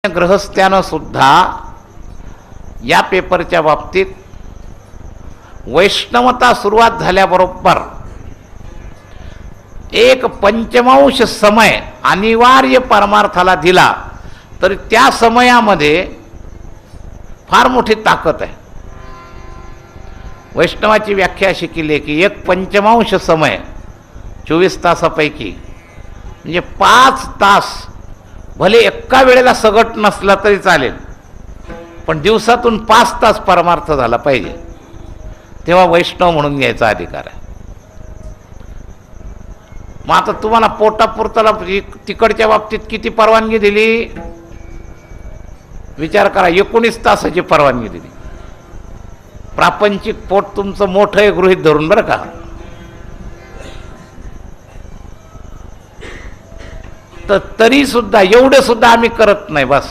गृहस्थ्यानं सुद्धा या पेपरच्या बाबतीत वैष्णवता सुरुवात झाल्याबरोबर एक पंचमांश समय अनिवार्य परमार्थाला दिला तर त्या समयामध्ये फार मोठी ताकद आहे. वैष्णवाची व्याख्या अशी केली आहे की एक पंचमांश समय 24 तासापैकी म्हणजे 5 तास भले एका वेळेला सगट नसला तरी चालेल, पण दिवसातून 5 तास परमार्थ झाला पाहिजे, तेव्हा वैष्णव म्हणून घ्यायचा अधिकार आहे. मग आता तुम्हाला पोटापुरताला तिकडच्या बाबतीत किती परवानगी दिली विचार करा. 19 तासाची परवानगी दिली. प्रापंचिक पोट तुमचं मोठं आहे गृहीत धरून बरं का. तर तरी सुद्धा एवढं सुद्धा आम्ही करत नाही. बस